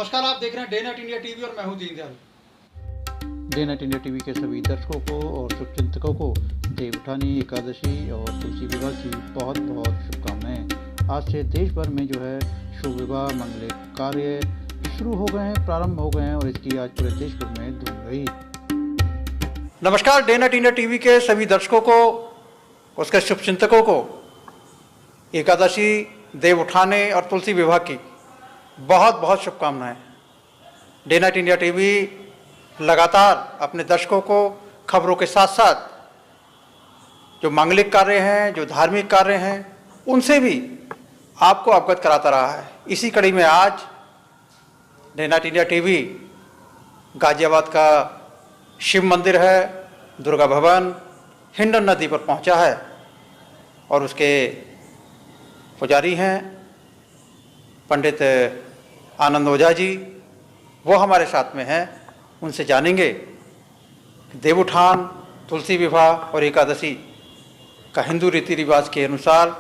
नमस्कार, आप देख रहे हैं डे नाइट इंडिया टीवी और मैं हूं Deendayal. Day night India TV के सभी दर्शकों को और शुभचिंतकों को देवउठानी एकादशी और तुलसी विवाह की बहुत बहुत शुभकामनाएं। आज से देश भर में जो है शुभ विवाह मंगलिक कार्य शुरू हो गए हैं, प्रारंभ हो गए हैं और इसकी आज पूरे देश भर में धूम रही। नमस्कार, डे नाइट इंडिया टीवी के सभी दर्शकों को, उसके शुभचिंतकों को एकादशी, देव उठाने और तुलसी विवाह की बहुत बहुत शुभकामनाएं। डे नाइट इंडिया टीवी लगातार अपने दर्शकों को खबरों के साथ साथ जो मांगलिक कार्य हैं, जो धार्मिक कार्य हैं, उनसे भी आपको अवगत कराता रहा है। इसी कड़ी में आज day night India TV Ghaziabad का शिव मंदिर है, दुर्गा भवन, हिंडन नदी पर पहुंचा है और उसके पुजारी हैं पंडित आनंद ओझा जी, वो हमारे साथ में हैं। उनसे जानेंगे देवउठान, तुलसी विवाह और एकादशी का हिंदू रीति रिवाज के अनुसार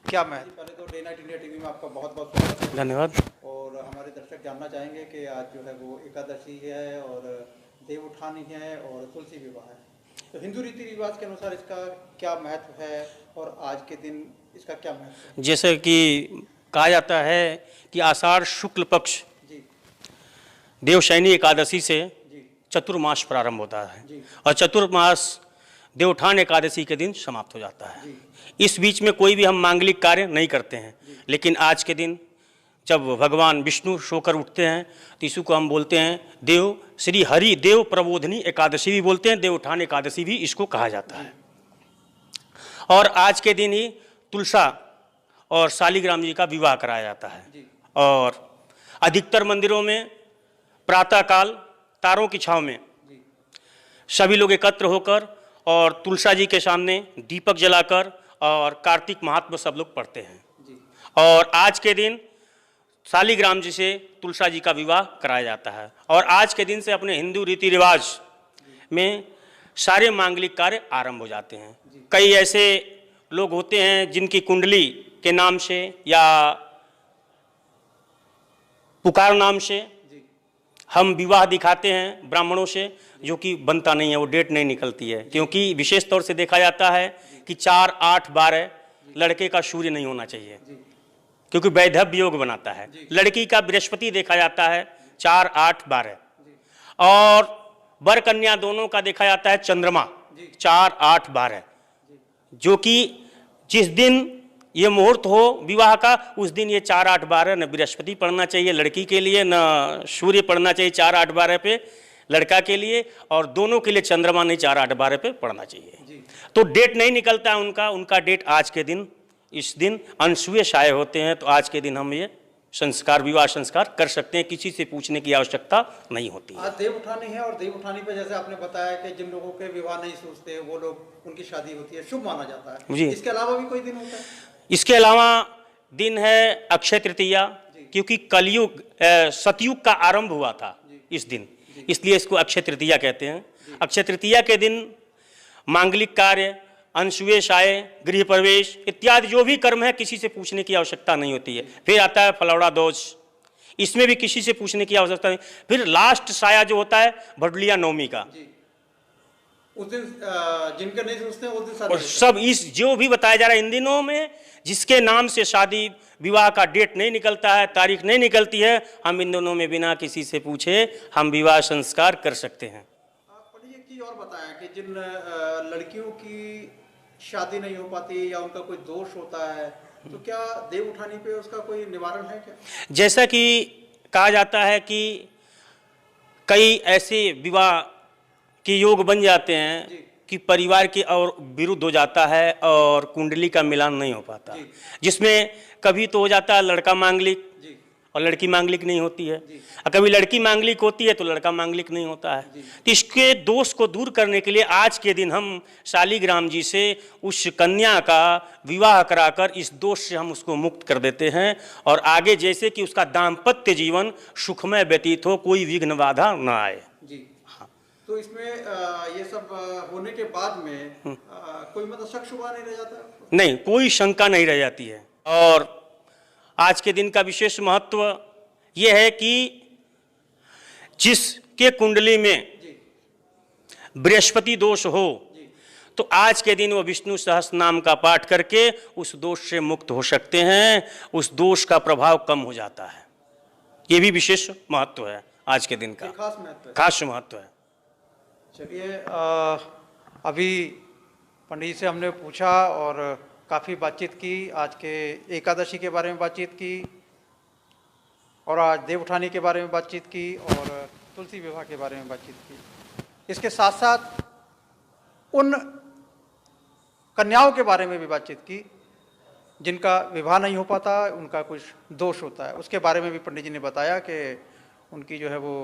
क्या महत्व। पहले तो डे नाइट इंडिया टीवी में आपका बहुत बहुत स्वागत है। धन्यवाद। और हमारे दर्शक जानना चाहेंगे कि आज जो है वो एकादशी है और देवउठानी है और तुलसी विवाह है, तो हिंदू रीति रिवाज के अनुसार इसका क्या महत्व है और आज के दिन इसका क्या महत्व है? जैसे कि कहा जाता है कि आषाढ़ शुक्ल पक्ष देवशयनी एकादशी से चतुर्मास प्रारंभ होता है और चतुर्मास देवउठान एकादशी के दिन समाप्त हो जाता है। इस बीच में कोई भी हम मांगलिक कार्य नहीं करते हैं, लेकिन आज के दिन जब भगवान विष्णु सोकर उठते हैं तो इसी को हम बोलते हैं देव श्री हरि देव प्रबोधनी एकादशी भी बोलते हैं, देवउठान एकादशी भी इसको कहा जाता है। और आज के दिन ही तुलसा और शालिग्राम जी का विवाह कराया जाता है और अधिकतर मंदिरों में प्रातःकाल तारों की छांव में सभी लोग एकत्र होकर और तुलसा जी के सामने दीपक जलाकर और कार्तिक महात्म्य सब लोग पढ़ते हैं। और आज के दिन शालिग्राम जी से तुलसा जी का विवाह कराया जाता है और आज के दिन से अपने हिंदू रीति रिवाज में सारे मांगलिक कार्य आरंभ हो जाते हैं। कई ऐसे लोग होते हैं जिनकी कुंडली के नाम से या पुकार नाम से हम विवाह दिखाते हैं ब्राह्मणों से, जो कि बनता नहीं है, वो डेट नहीं निकलती है, क्योंकि विशेष तौर से देखा जाता है कि 4, 8, 12 लड़के का सूर्य नहीं होना चाहिए, क्योंकि वैधव्य योग बनाता है। लड़की का बृहस्पति देखा जाता है 4, 8, 12 और वर कन्या दोनों का देखा जाता है चंद्रमा 4, 8, 12, जो कि जिस दिन ये मुहूर्त हो विवाह का उस दिन ये 4, 8, 12 न बृहस्पति पढ़ना चाहिए लड़की के लिए, न सूर्य पढ़ना चाहिए 4, 8, 12 पे लड़का के लिए, और दोनों के लिए चंद्रमा नहीं 4, 8, 12 पे पढ़ना चाहिए। तो डेट नहीं निकलता है उनका डेट आज के दिन, इस दिन अनसुए साए होते हैं, तो आज के दिन हम ये संस्कार, विवाह संस्कार कर सकते हैं, किसी से पूछने की आवश्यकता नहीं होती है। आज देव उठानी है और देव उठानी पे जैसे आपने बताया कि जिन लोगों के विवाह नहीं सूझते वो लोग, उनकी शादी होती है, शुभ माना जाता है जी। इसके अलावा भी कोई दिन होता है? इसके अलावा दिन है अक्षय तृतीया, क्योंकि कलयुग सतयुग का आरंभ हुआ था इस दिन, इसलिए इसको अक्षय तृतीया कहते हैं। अक्षय तृतीया के दिन मांगलिक कार्य, अनसुए साए, गृह प्रवेश इत्यादि जो भी कर्म है किसी से पूछने की आवश्यकता नहीं होती है। फिर आता है फलौड़ा दोष, इसमें भी किसी से पूछने की आवश्यकता नहीं। फिर लास्ट साया जो होता है भडलिया नवमी का, उस दिन जिनके नहीं सोचते उस दिन और सब इस जो भी बताया जा रहा है इन दिनों में जिसके नाम से शादी विवाह का डेट नहीं निकलता है, तारीख नहीं निकलती है, हम इन दोनों में बिना किसी से पूछे हम विवाह संस्कार कर सकते हैं। एक चीज और बताया कि जिन लड़कियों की शादी नहीं हो पाती या उनका कोई दोष होता है, तो क्या देव उठानी पे उसका कोई निवारण है क्या? जैसा कि कहा जाता है कि कई ऐसे विवाह के योग बन जाते हैं कि परिवार के और विरुद्ध हो जाता है और कुंडली का मिलान नहीं हो पाता, जिसमें कभी तो हो जाता है लड़का मांगलिक और लड़की मांगलिक नहीं होती है, और कभी लड़की मांगलिक होती है तो लड़का मांगलिक नहीं होता है। तो इसके दोष को दूर करने के लिए आज के दिन हम शालिग्राम जी से उस कन्या का विवाह कराकर इस दोष से हम उसको मुक्त कर देते हैं और आगे जैसे कि उसका दाम्पत्य जीवन सुखमय व्यतीत हो, कोई विघ्न बाधा न आए। तो इसमें ये सब होने के बाद में कोई मतलब शक शुबा नहीं रह जाता? नहीं, कोई शंका नहीं रह जाती है। और आज के दिन का विशेष महत्व ये है कि जिसके कुंडली में बृहस्पति दोष हो तो आज के दिन वो विष्णु सहस्त्र नाम का पाठ करके उस दोष से मुक्त हो सकते हैं, उस दोष का प्रभाव कम हो जाता है। ये भी विशेष महत्व है आज के दिन का, खास महत्व है। चलिए, अभी पंडित जी से हमने पूछा और काफ़ी बातचीत की, आज के एकादशी के बारे में बातचीत की और आज देव उठाने के बारे में बातचीत की और तुलसी विवाह के बारे में बातचीत की। इसके साथ साथ उन कन्याओं के बारे में भी बातचीत की जिनका विवाह नहीं हो पाता, उनका कुछ दोष होता है, उसके बारे में भी पंडित जी ने बताया कि उनकी जो है वो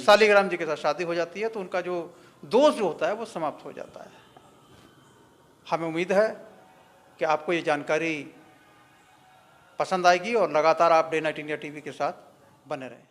शालिग्राम जी के साथ शादी हो जाती है तो उनका जो दोष जो होता है वो समाप्त हो जाता है। हमें उम्मीद है कि आपको ये जानकारी पसंद आएगी और लगातार आप डे नाइट इंडिया टीवी के साथ बने रहें।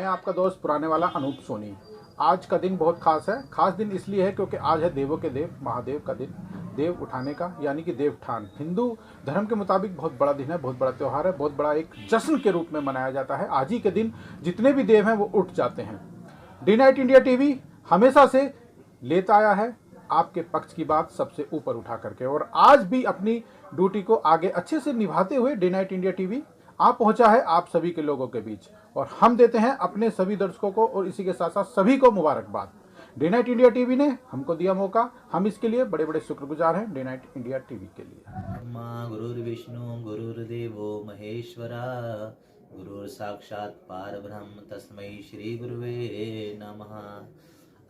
आपका दोस्त पुराने वाला अनूप सोनी। आज का दिन बहुत खास है। खास दिन इसलिए है क्योंकि आज है देवों के देव महादेव का दिन, देव उठाने का, यानी कि देवठान। हिंदू धर्म के मुताबिक बहुत बड़ा दिन है, बहुत बड़ा त्यौहार है, बहुत बड़ा एक जश्न के रूप में मनाया जाता है। आज ही के दिन जितने भी देव हैं वो उठ जाते हैं। डे नाइट इंडिया टीवी हमेशा से लेता आया है आपके पक्ष की बात सबसे ऊपर उठा करके, और आज भी अपनी ड्यूटी को आगे अच्छे से निभाते हुए डे नाइट इंडिया टीवी आ पहुंचा है आप सभी के लोगों के बीच, और हम देते हैं अपने सभी दर्शकों को और इसी के साथ साथ सभी को मुबारकबाद। डे नाइट इंडिया टीवी ने हमको दिया मौका, हम इसके लिए बड़े बड़े शुक्रगुजार हैं डे नाइट इंडिया टीवी के लिए। माँ गुरुर्विष्णु गुरुर्देवो महेश्वरा गुरुर साक्षात पार ब्रह्म तस्मै श्री गुरुवे नमः।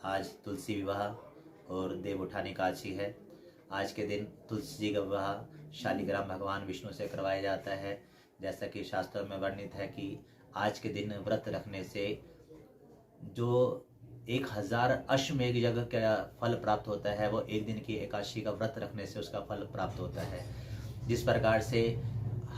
आज तुलसी विवाह और देव उठाने का एकादशी है। आज के दिन तुलसी जी का विवाह शालिग्राम भगवान विष्णु से करवाया जाता है। जैसा कि शास्त्रों में वर्णित है कि आज के दिन व्रत रखने से जो 1000 अश्वमेघ यज्ञ का फल प्राप्त होता है, वो एक दिन की एकादशी का व्रत रखने से उसका फल प्राप्त होता है। जिस प्रकार से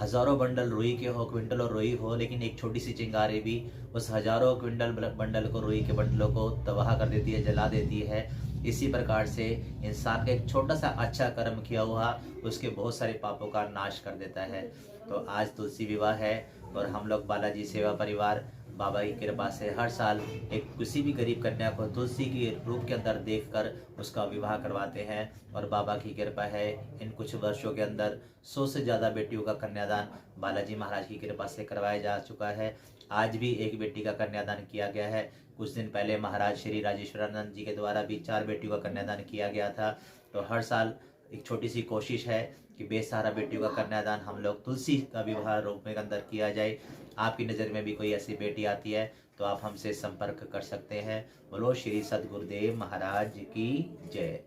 हजारों बंडल रुई के हो, क्विंटल और रुई हो, लेकिन एक छोटी सी चिंगारी भी उस हजारों क्विंटल बंडल को, रुई के बंडलों को तबाह कर देती है, जला देती है। इसी प्रकार से इंसान का एक छोटा सा अच्छा कर्म किया हुआ उसके बहुत सारे पापों का नाश कर देता है। तो आज तुलसी विवाह है और हम लोग बालाजी सेवा परिवार बाबा की कृपा से हर साल एक किसी भी गरीब कन्या को तुलसी के रूप के अंदर देखकर उसका विवाह करवाते हैं। और बाबा की कृपा है इन कुछ वर्षों के अंदर 100 से ज़्यादा बेटियों का कन्यादान बालाजी महाराज की कृपा से करवाया जा चुका है। आज भी एक बेटी का कन्यादान किया गया है। कुछ दिन पहले महाराज श्री राजेश्वरानंद जी के द्वारा भी 4 बेटियों का कन्यादान किया गया था। तो हर साल एक छोटी सी कोशिश है कि बेसहारा बेटियों का कन्यादान हम लोग तुलसी का विवाह रूप में अंदर किया जाए। आपकी नज़र में भी कोई ऐसी बेटी आती है तो आप हमसे संपर्क कर सकते हैं। बोलो श्री सद्गुरुदेव महाराज की जय।